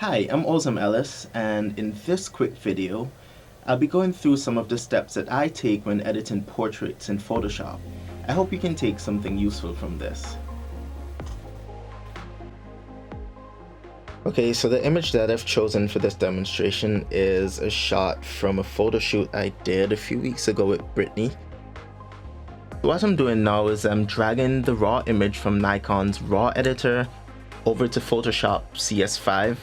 Hi, I'm Ozem Ellis, and in this quick video, I'll be going through some of the steps that I take when editing portraits in Photoshop. I hope you can take something useful from this. Okay, so the image that I've chosen for this demonstration is a shot from a photo shoot I did a few weeks ago with Brittany. What I'm doing now is I'm dragging the raw image from Nikon's raw editor over to Photoshop CS5,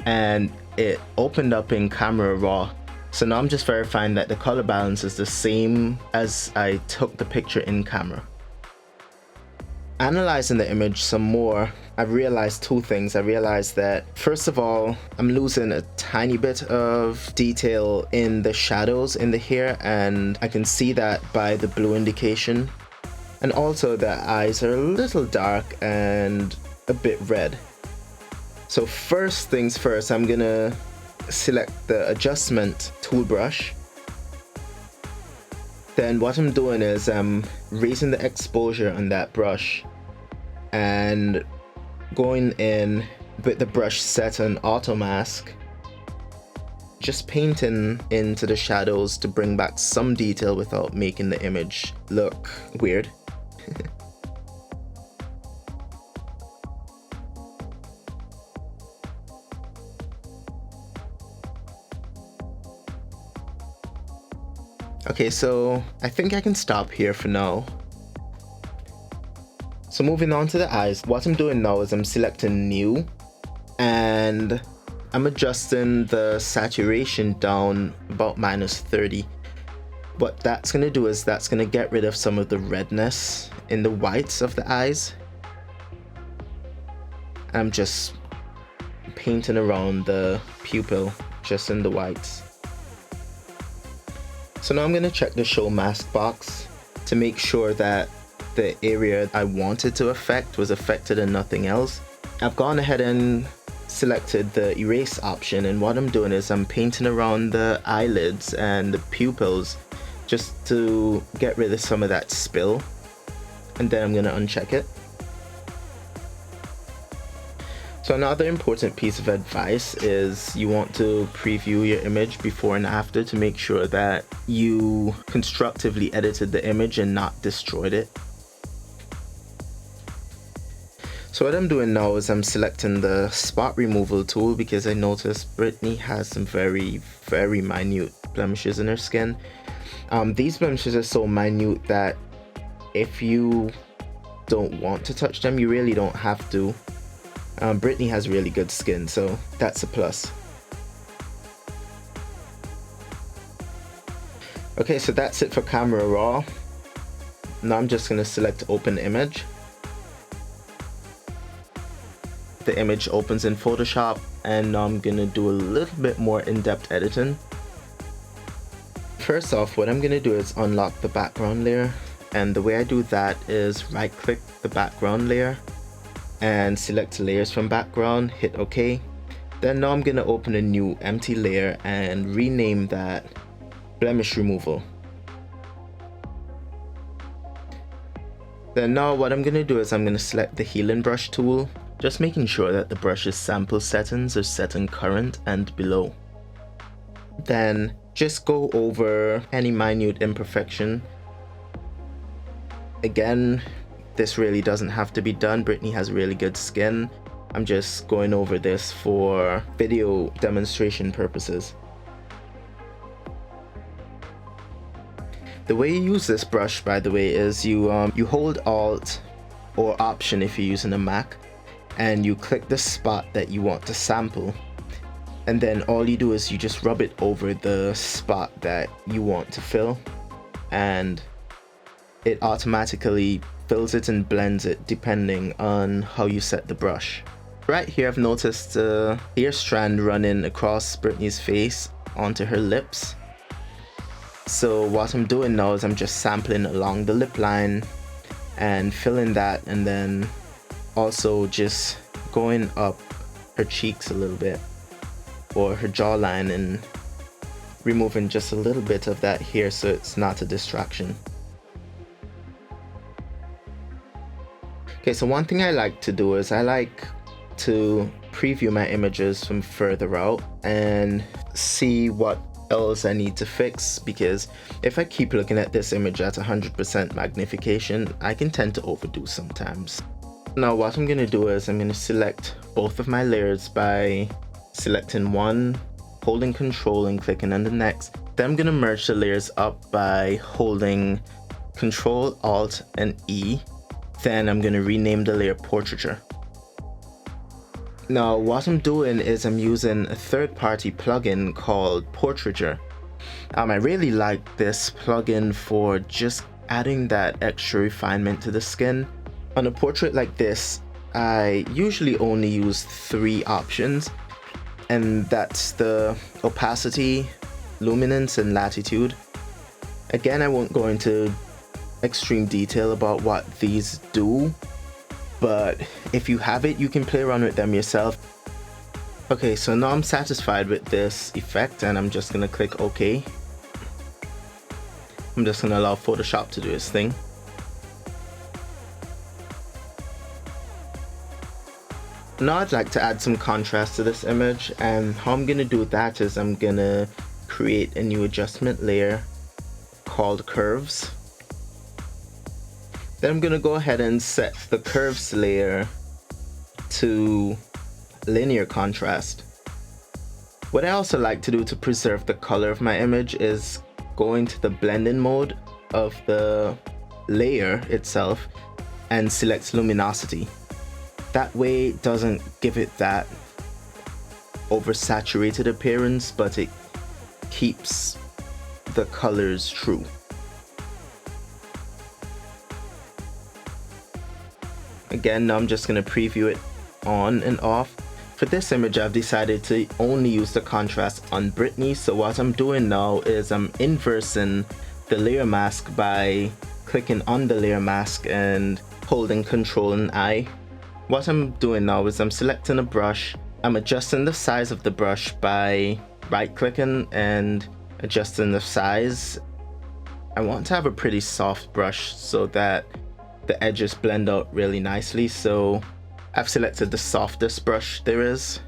and it opened up in camera raw. So now I'm just verifying that the color balance is the same as I took the picture in camera. Analyzing the image some more, I've realized two things. I realized that first of all, I'm losing a tiny bit of detail in the shadows in the hair, and I can see that by the blue indication. And also the eyes are a little dark and a bit red. So first things first, I'm gonna select the adjustment tool brush. Then what I'm doing is I'm raising the exposure on that brush and going in with the brush set on auto mask, just painting into the shadows to bring back some detail without making the image look weird. Okay, so I think I can stop here for now. So moving on to the eyes, what I'm doing now is I'm selecting new and I'm adjusting the saturation down about -30. What that's gonna do is that's gonna get rid of some of the redness in the whites of the eyes. I'm just painting around the pupil just in the whites. So now I'm going to check the show mask box to make sure that the area I wanted to affect was affected and nothing else. I've gone ahead and selected the erase option, and what I'm doing is I'm painting around the eyelids and the pupils just to get rid of some of that spill, and then I'm going to uncheck it. So another important piece of advice is you want to preview your image before and after to make sure that you constructively edited the image and not destroyed it. So what I'm doing now is I'm selecting the spot removal tool because I noticed Brittany has some very minute blemishes in her skin. These blemishes are so minute that if you don't want to touch them, you really don't have to. Brittany has really good skin, so that's a plus. Okay, so that's it for camera raw. Now I'm just going to select open image. The image opens in Photoshop, and now I'm going to do a little bit more in-depth editing. First off, what I'm going to do is unlock the background layer, and the way I do that is right click the background layer and select layers from background, hit OK. Then now I'm going to open a new empty layer and rename that blemish removal. Then now what I'm going to do is I'm going to select the healing brush tool, just making sure that the brush's sample settings are set in current and below. Then just go over any minute imperfection. Again, this really doesn't have to be done. Brittany has really good skin. I'm just going over this for video demonstration purposes. The way you use this brush, by the way, is you hold Alt or Option if you're using a Mac, and you click the spot that you want to sample, and then all you do is you just rub it over the spot that you want to fill, and it automatically fills it and blends it depending on how you set the brush. Right here I've noticed a hair strand running across Brittany's face onto her lips. So what I'm doing now is I'm just sampling along the lip line and filling that, and then also just going up her cheeks a little bit or her jawline and removing just a little bit of that hair so it's not a distraction. Okay, so one thing I like to do is I like to preview my images from further out and see what else I need to fix, because if I keep looking at this image at 100% magnification, I can tend to overdo sometimes. Now what I'm going to do is I'm going to select both of my layers by selecting one, holding Control and clicking on the next. Then I'm going to merge the layers up by holding Control, Alt and E. Then I'm going to rename the layer Portraiture. Now what I'm doing is I'm using a third-party plugin called Portraiture. I really like this plugin for just adding that extra refinement to the skin. On a portrait like this, I usually only use 3 options, and that's the opacity, luminance and latitude. Again, I won't go into extreme detail about what these do, but if you have it, you can play around with them yourself. Okay, so now I'm satisfied with this effect and I'm just gonna click OK. I'm just gonna allow Photoshop to do its thing. Now I'd like to add some contrast to this image, and how I'm gonna do that is I'm gonna create a new adjustment layer called Curves. Then I'm gonna go ahead and set the curves layer to linear contrast. What I also like to do to preserve the color of my image is go into the blending mode of the layer itself and select luminosity. That way it doesn't give it that oversaturated appearance, but it keeps the colors true. Again, now I'm just going to preview it on and off. For this image, I've decided to only use the contrast on Brittany, so what I'm doing now is I'm inversing the layer mask by clicking on the layer mask and holding Control and I. What I'm doing now is I'm selecting a brush. I'm adjusting the size of the brush by right clicking and adjusting the size. I want to have a pretty soft brush so that the edges blend out really nicely, so I've selected the softest brush there is.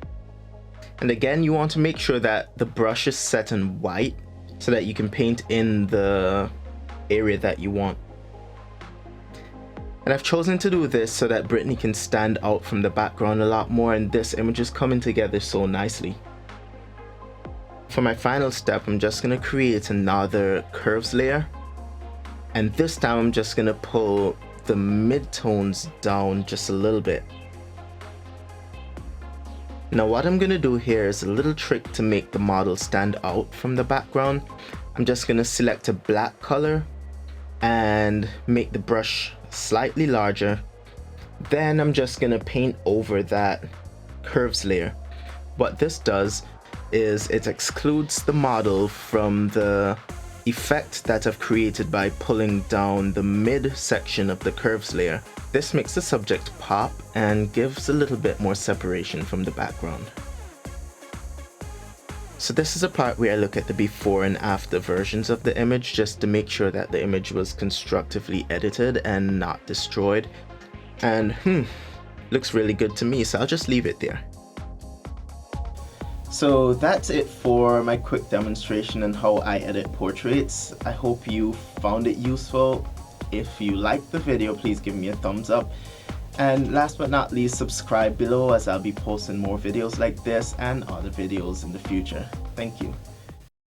And again, you want to make sure that the brush is set in white so that you can paint in the area that you want. And I've chosen to do this so that Brittany can stand out from the background a lot more, and this image is coming together so nicely. For my final step, I'm just going to create another curves layer, and this time I'm just going to pull the midtones down just a little bit. Now what I'm going to do here is a little trick to make the model stand out from the background. I'm just going to select a black color and make the brush slightly larger. Then I'm just going to paint over that curves layer. What this does is it excludes the model from the effect that I've created by pulling down the mid section of the curves layer. This makes the subject pop and gives a little bit more separation from the background. So this is a part where I look at the before and after versions of the image just to make sure that the image was constructively edited and not destroyed. And looks really good to me, so I'll just leave it there. So that's it for my quick demonstration on how I edit portraits. I hope you found it useful. If you liked the video, please give me a thumbs up. And last but not least, subscribe below as I'll be posting more videos like this and other videos in the future. Thank you.